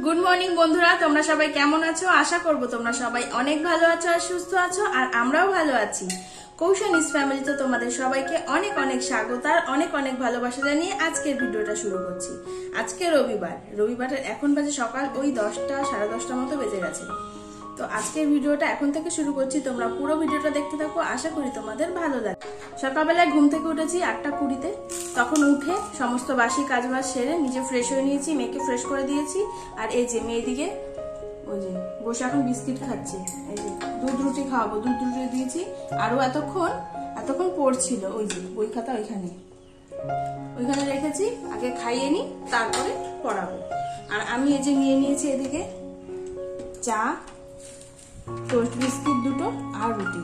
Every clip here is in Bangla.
গুড মর্নিং বন্ধুরা, তোমরা সবাই কেমন আছো? আশা করব তোমরা সবাই অনেক ভালো আছো আর সুস্থ আছো, আর আমরাও ভালো আছি। কৌশানিস ফ্যামিলিতে তোমাদের সবাইকে অনেক অনেক স্বাগত আর অনেক অনেক ভালোবাসা জানিয়ে আজকের ভিডিওটা শুরু করছি। আজকে রবিবারের এখন বাজে সকাল ওই 10টা সাড়ে 10টার মতো বেজে গেছে। তো আজকের ভিডিওটা এখন থেকে শুরু করছি, তোমরা পুরো ভিডিওটা দেখতে থাকো, আশা করি তোমাদের ভালো লাগবে। সকালবেলায় ঘুম থেকে উঠেছি 8টা 20-তে। তখন উঠে সমস্ত বাসি কাজবাজ সেরে নিজে ফ্রেশ হয়ে নিয়েছি, মেয়েকে ফ্রেশ করে দিয়েছি। আর এই যে মেয়েদিকে ওই যে বসে এখন বিস্কিট খাচ্ছে, এই যে দুধ রুটি খাওয়াবো, দুধ রুটি দিয়েছি। আরো এতক্ষণ পড়ছিল, ওই যে বই খাতা ওইখানে রেখেছি, আগে খাইয়ে নি তারপরে পড়াবো। আর আমি এই যে নিয়ে নিয়েছি এদিকে চা, টোস্ট বিস্কিট দুটো আর রুটি।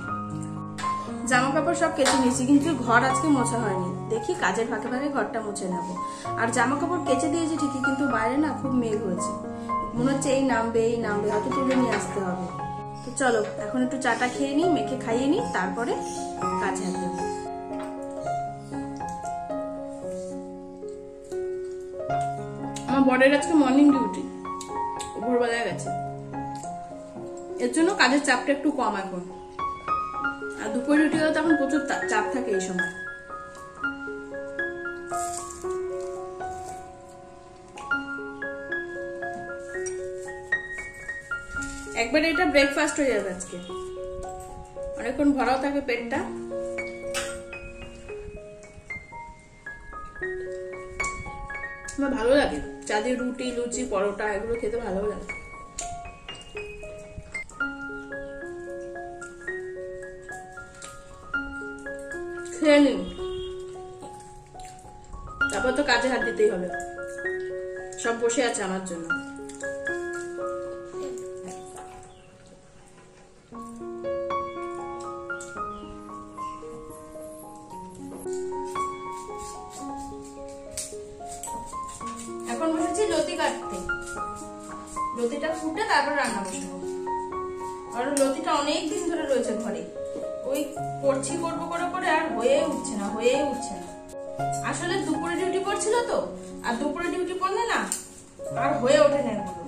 জামা কাপড় সব কেচে নিয়েছি, কিন্তু ঘর আজকে মোছা হয়নি। দেখি কাজের ফাঁকে ফাঁকে ঘরটা মুছে নেবো। আর জামা কাপড় কেচে দিয়েছি ঠিকই, কিন্তু বাইরে না খুব মেঘ হয়েছে, মনে হচ্ছে এই নামবে হয়তো তুলে নিয়ে আসতে হবে। তো চলো এখন একটু চাটা খেয়ে নিই, মেখে খাইয়ে নিই, তারপরে কাজে হাত দেবো। আমার বরের আজকে মর্নিং ডিউটি, ভোরবেলায় গেছে, এর জন্য কাজের চাপটা একটু কম এখন। আর দুপুর ডিউটি হলে তখন প্রচুর চাপ থাকে এই সময়। একবারে এটা ব্রেকফাস্ট হয়ে যাবে আজকে, অনেকক্ষণ ভরাও থাকে পেটটা। আমার ভালো লাগে চা দিয়ে রুটি, লুচি, পরোটা এগুলো খেতে ভালো লাগে। খেয়ে নিন, তারপর তো কাজে হাত দিতেই হবে। সব বসে আছে আমার জন্য। এখন বসেছি লতি কাটতে, লতিটা ফুটে তারপর রান্না বসাবো। আর লতিটা অনেক দিন ধরে রয়েছে ঘরে, ওই করবো করে আর হয়ে উঠছে না। আসলে দুপুরে ডিউটি পড়ছিল তো, আর দুপুরে ডিউটি পড়লে না আর হয়ে ওঠে না এগুলো।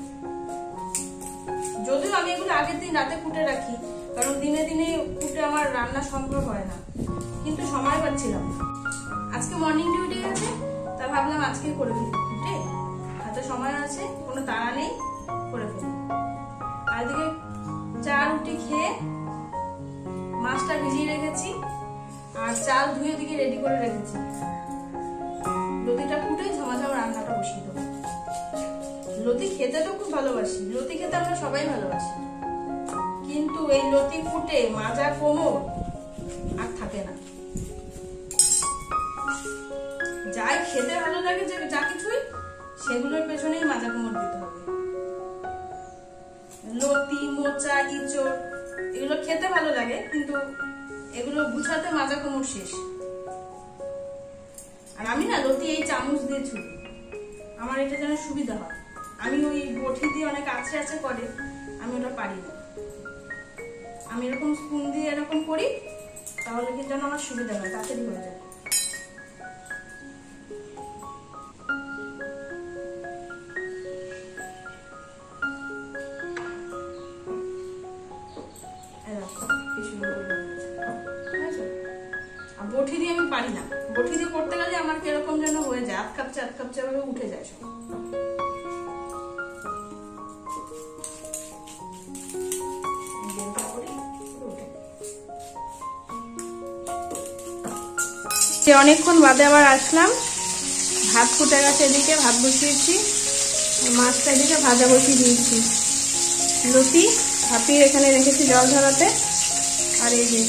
যদিও আমি এগুলো আগের দিন রাতে কুটে রাখি, কারণ দিনে দিনে কুটে আমার রান্না সম্ভব হয় না, কিন্তু সময় পাচ্ছিলাম না। আজকে মর্নিং ডিউটি আছে, তা ভাবলাম আজকে করে ফেলি, কুটে হাতে সময় আছে, কোনো তাড়া নেই, করে ফেলি। আর এদিকে চা রুটি খেয়ে মাছটা ভিজিয়ে রেখেছি, আর চাল ধুয়ে দিকে রেডি করে রেখেছি। লতিটা ফুটে ঝমাঝম রান্নাটা বসিয়ে দেবো। লতি খেতে তো খুব ভালোবাসি, লতি খেতে আমরা সবাই ভালোবাসি, কিন্তু এই লতি ফুটে মাজা কোমর আর থাকে না। যাই খেতে ভালো লাগে, যে যা কিছুই সেগুলোর পেছনেই মাজা কোমর দিতে হবে। লতি, মোচা, ইঁচড় এগুলো খেতে ভালো লাগে, কিন্তু এগুলো গুছাতে মাজা কোমর শেষ। আর আমি না লতি এই চামচ দিয়ে ছুটি, আমার এটা যেন সুবিধা হয়। আমি ওই বটি দিয়ে অনেক আছে করে, আমি ওটা পারি না। আমি এরকম স্পুন দিয়ে এরকম করি, তাহলে কিন্তু যেন আমার সুবিধা হয়, তাড়াতাড়ি হয়ে যায়। বটি দিয়ে আমি পারি না, বটি দিয়ে করতে গেলে আমার কিরকম যেন হয়ে যায়, আধ কাপচে ভাবে উঠে যায় সব। অনেকক্ষণ বাদে আবার আসলাম, ভাত ফুটে গেছে, এদিকে ভাত বসিয়েছি, মাছটা এদিকে ভাজা বসিয়ে দিয়েছি। লতি ভাপিয়ে এখানে রেখেছি জল ঝরাতে, আর এই যে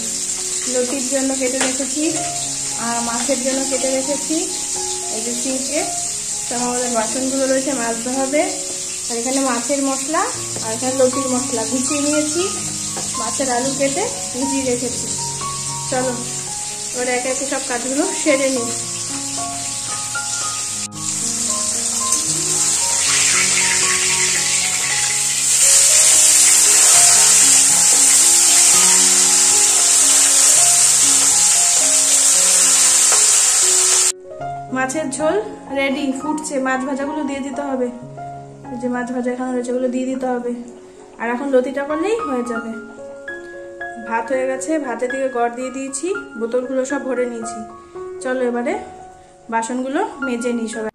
লতির জন্য কেটে রেখেছি, আর মাছের জন্য কেটে রেখেছি এই যে সিঙ্কে। সব আমাদের বাসনগুলো রয়েছে, মাছ ধোয়া হবে। আর এখানে মাছের মশলা আর এখানে লতির মশলা গুছিয়ে নিয়েছি, মাছের আলু কেটে গুছিয়ে রেখেছি। চলো এবার একে একে সব কাজগুলো সেরে নিই। মাছের ঝোল রেডি, ফুটছে, মাছ ভাজাগুলো দিয়ে দিতে হবে। যে মাছ ভাজা এখানে রয়েছে ওগুলো দিয়ে দিতে হবে। আর এখন লতিটা করলেই হয়ে যাবে। ভাত হয়ে গেছে, ভাতের দিকে গড় দিয়ে দিয়েছি, বোতলগুলো সব ভরে নিয়েছি। চলো এবারে বাসনগুলো মেজে নিই সবাই।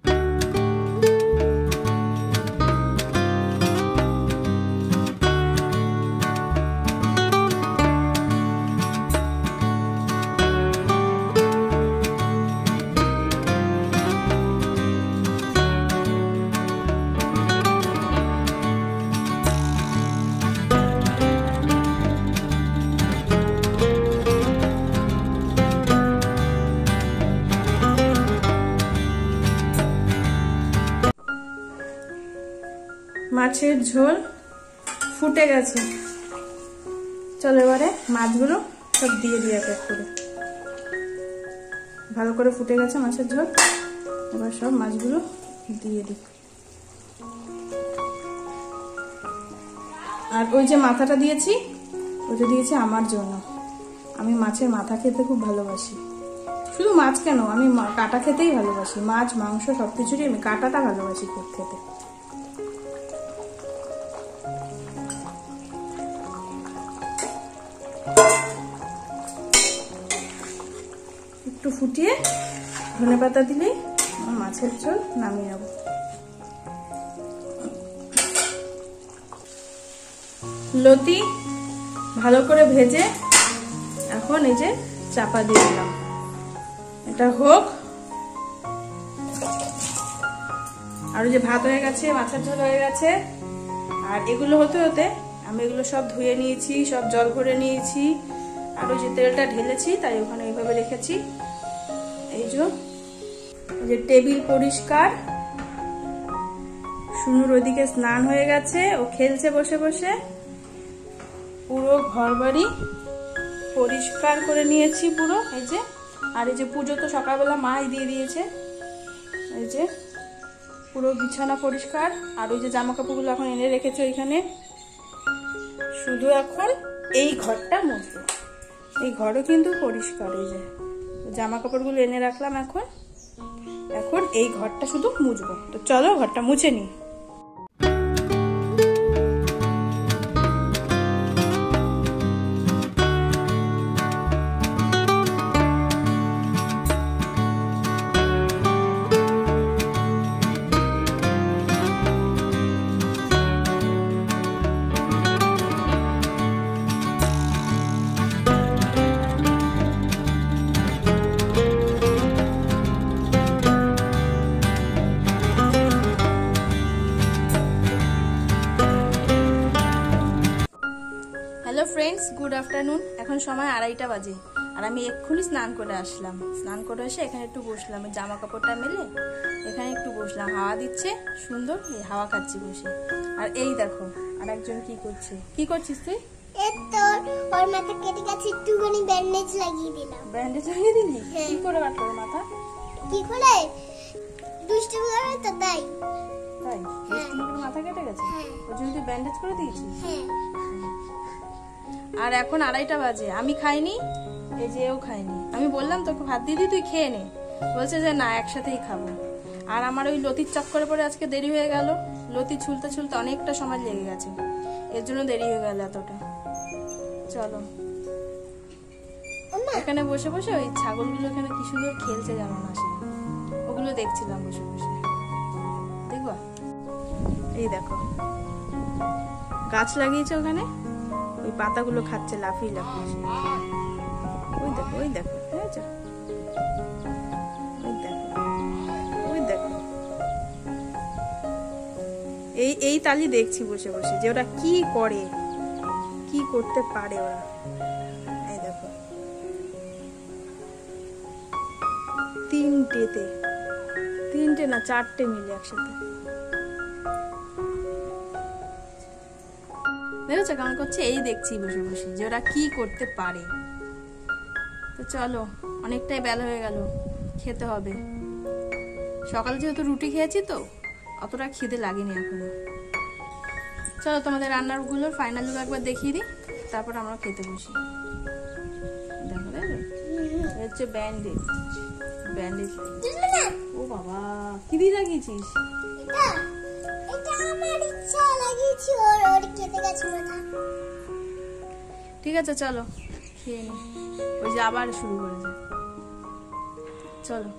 মাছের ঝোল ফুটে গেছে। চলো এবারে মাছগুলো সব দিয়ে দিই এক এক করে। ভালো করে ফুটে গেছে মাছের ঝোল, এবার সব মাছগুলো দিয়ে দিই। আর ওই যে মাথাটা দিয়েছি, ওইটা দিয়েছি আমার জন্য। আমি মাছের মাথা খেতে খুব ভালোবাসি। শুধু মাছ কেন, আমি কাটা খেতেই ভালোবাসি। মাছ মাংস সবকিছুরই আমি কাটাটা ভালোবাসি খুব খেতে। একটু ফুটিয়ে ধনেপাতা দিলেই মাছের ঝোল নামিয়ে নেব। লতি ভালো করে ভেজে এখন এই যে চাপা দিয়ে দিলাম, এটা হোক। আর ওই যে ভাত হয়ে গেছে, মাছের ঝোল হয়ে গেছে। আর এগুলো হতে হতে আমি এগুলো সব ধুয়ে নিয়েছি, সব জল ভরে নিয়েছি। আর ওই যে তেলটা ঢেলেছি তাই ওখানে এইভাবে রেখেছি। এই যে টেবিল পরিষ্কার, সুনুর ওইদিকে স্নান হয়ে গেছে, ও খেলছে বসে বসে। পুরো ঘর বাড়ি পরিষ্কার করে নিয়েছি পুরো। এই যে আর এই যে পুজো তো সকালবেলা মাই দিয়ে দিয়েছে। এই যে পুরো বিছানা পরিষ্কার। আর ওই যে জামা কাপড়গুলো এখন এনে রেখেছে ওইখানে। শুধু এখন এই ঘরটা মুছবো। এই ঘরও কিন্তু পরিষ্কার। এই যে জামা কাপড়গুলো এনে রাখলাম, এখন এই ঘরটা শুধু মুছবো। তো চলো ঘরটা মুছে নিই। Hello friends, good afternoon. এখন সময় 2:30 বাজে। আর আমি এক্ষুনি স্নান করে আসলাম। স্নান করে এসে এখানে একটু বসলাম, জামা কাপড়টা মেলে এখানে একটু বসলাম। হাওয়া দিচ্ছে সুন্দর, এই হাওয়া খাচ্ছি বসে। আর এই দেখো আর একজন কি করছে। কি করছিস তুই? ওর মাথা কেটে গেছে, একটুখানি ব্যান্ডেজ লাগিয়ে দিলাম। ব্যান্ডেজ লাগিয়ে দিলি? কি করে কাটলো ওর মাথা? কি করে? দুষ্টু করে তো তাই। তাই দুষ্টু করে মাথা কেটে গেছে? ওর জন্য তুই ব্যান্ডেজ করে দিয়েছিস? হ্যাঁ। আর এখন 2:30 বাজে, আমি খাইনি, এই যে ও খাইনি। আমি বললাম তোকে ভাত দিদি তুই খেয়ে নে, বলছে যে না একসাথেই খাবো। আর আমার ওই লতির চক্করে পরে আজকে দেরি হয়ে গেল। লতি ছুলতে ছুলতে অনেকটা সময় লেগে গেছে, এর জন্য দেরি হয়ে গেল এতটা। চলো এখানে বসে বসে ওই ছাগলগুলো এখানে কি সুন্দর খেলছে যেমন আসে, ওগুলো দেখছিলাম বসে বসে। দেখবা এই দেখো গাছ লাগিয়েছে ওখানে, ওই পাতাগুলো খাচ্ছে লাফিয়ে লাফিয়ে। ওই দেখো ওই দেখো ওই দেখো এই তালি দেখছি বসে বসে যে ওরা কি করে, কি করতে পারে ওরা। এই দেখো তিনটে না 4টে মিলে একসাথে। দেখেছো কেমন করছে? এই দেখছি বসে বসে যে ওরা কি করতে পারে। তো চলো অনেকটাই বেলা হয়ে গেল, খেতে হবে। সকালে যেহেতু রুটি খেয়েছি তো অতটা খিদে লাগেনি এখনো। চলো তোমাদের রান্নার গুলোর ফাইনাল লুক একবার দেখিয়ে দিই, তারপর আমরা খেতে বসি। দেখো হচ্ছে ব্যান্ডেজ। ও বাবা কি দিয়ে লাগিয়েছিস? এটা আমারই। দিয়েছি, ওর কেটে গেছে মাথা। ঠিক আছে চলো খেয়ে নি, ওই যে আবার শুরু করেছে। চলো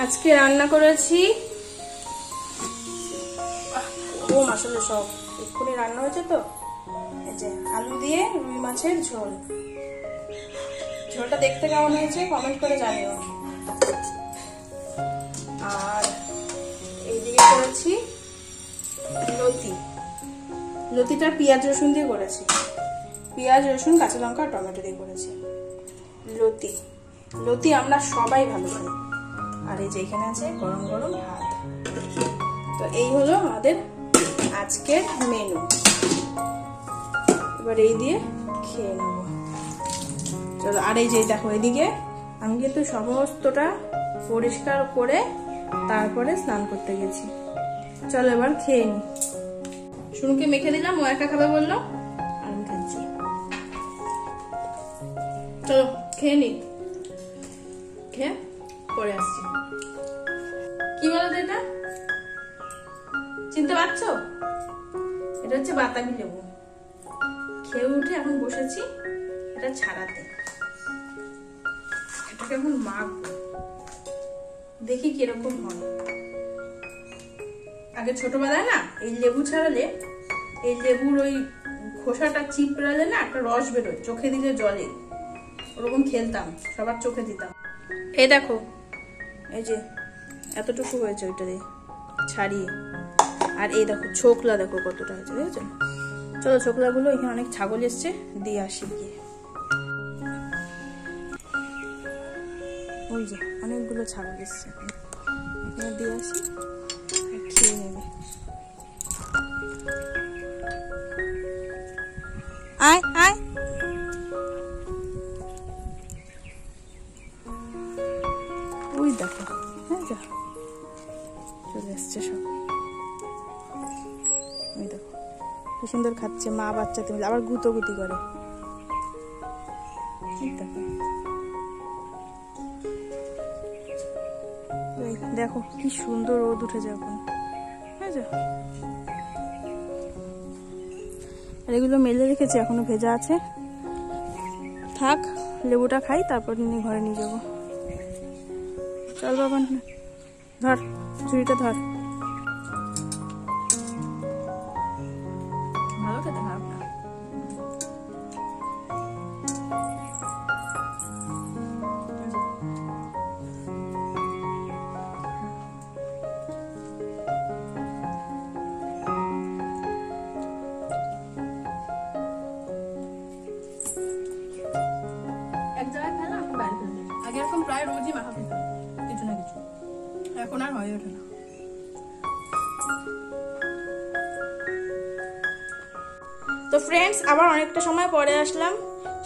আজকে রান্না করেছি ও আসলে সব এক্ষুনি রান্না হয়েছে তো, এই যে আলু দিয়ে রুই মাছের ঝোল। ঝোলটা দেখতে কেমন হয়েছে কমেন্ট করে জানিও। আর এইদিকে করেছি লতি, লতিটা পেঁয়াজ রসুন দিয়ে করেছি, পেঁয়াজ রসুন কাঁচা লঙ্কা টমেটো দিয়ে করেছি লতি। লতি আমরা সবাই ভালো খাই। আর এই যে এখানে আছে গরম গরম ভাত। তো এই হলো আমাদের আজকের মেনু। এবার এই দিয়ে খেয়ে নেব। চলো, আর এই যে দেখো এদিকে আমি কিন্তু সমস্তটা পরিষ্কার করে তারপরে স্নান করতে গেছি। চলো এবার খেয়ে নি। শুনুকে মেখে দিলাম, ও একা খাবে বললো, আর আমি খাচ্ছি। চলো খেয়ে নি, খেয়ে পরে আসছি। কি বলতো এটা, চিনতে পারছো? এটা হচ্ছে বাতাবি লেবু। খেয়ে উঠে এখন বসেছি এটা ছাড়াতে। এটাকে এখন মাখবো, দেখি কিরকম হয়। আগে ছোটবেলায় না এই লেবু ছাড়ালে, এই লেবুর ওই খোসাটা চিপড়ালে না একটা রস বেরোয়, চোখে দিলে জলে, ওরকম খেলতাম, সবার চোখে দিতাম। এই দেখো এই যে এতটুকু হয়েছে ওইটা দিয়ে ছাড়িয়ে। আর এই দেখো ছোকলা, দেখো কতটা হয়েছে, দেখেছো? চলো ছোকলাগুলো, এখানে অনেক ছাগল এসছে, দিয়ে আসি গিয়ে। ওই যে অনেকগুলো ছাগল এসছে, এখানে দিয়ে আসি, খেয়ে নেবে। আয় আয়, ওই দেখো, হ্যাঁ যা চলে আসছে সব। ওই দেখো কি সুন্দর খাচ্ছে, মা বাচ্চাতে মিলে, আবার গুতোগুতি করে। দেখো কি সুন্দর রোদ উঠেছে এখন, বুঝেছো? আর এগুলো মেলে রেখেছি, এখনো ভেজা আছে। থাক, লেবুটা খাই, তারপর নিয়ে ঘরে নিয়ে যাবো। চল বাবা, ধর ঝুড়িটা ধর। ভালো খেতে, খারাপ না। এক জায়গায় খেলা এখন বাইরে ফেলতে, আগে এরকম প্রায় রোজই মাখা খেতাম কিছু না কিছু, এখন আর হয়ে ওঠে না। তো ফ্রেন্ডস, আবার অনেকটা সময় পরে আসলাম।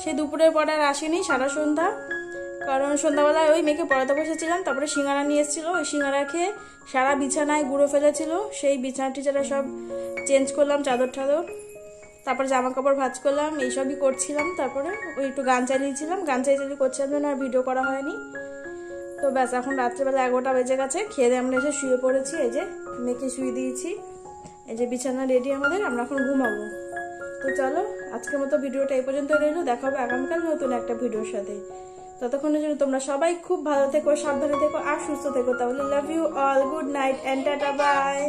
সে দুপুরের পরে আর আসেনি, সারা সন্ধ্যা। কারণ সন্ধ্যাবেলায় ওই মেয়েকে পড়াতে বসেছিলাম, তারপরে সিঙ্গারা নিয়ে এসেছিলো, ওই সিঙ্গারা খেয়ে সারা বিছানায় গুঁড়ো ফেলেছিল। সেই বিছানা টিছানা সব চেঞ্জ করলাম, চাদর টাদর, তারপর জামা কাপড় ভাঁজ করলাম, এইসবই করছিলাম। তারপরে ওই একটু গান চালিয়েছিলাম, গান চালিয়ে করছিলাম জন্য আর ভিডিও করা হয়নি। তো ব্যাস, এখন রাত্রেবেলা 11টা বেজে গেছে, খেয়ে দিয়ে আমরা এসে শুয়ে পড়েছি। এই যে মেয়েকে শুয়ে দিয়েছি, এই যে বিছানা রেডি আমাদের, আমরা এখন ঘুমাবো। তো চলো আজকের মতো ভিডিওটা এই পর্যন্ত রইলো, দেখা হবে আগামীকাল নতুন একটা ভিডিওর সাথে। ততক্ষণের জন্য তোমরা সবাই খুব ভালো থেকো, সাবধানে থেকো আর সুস্থ থেকো। তাহলে love you all, good night and tata, by.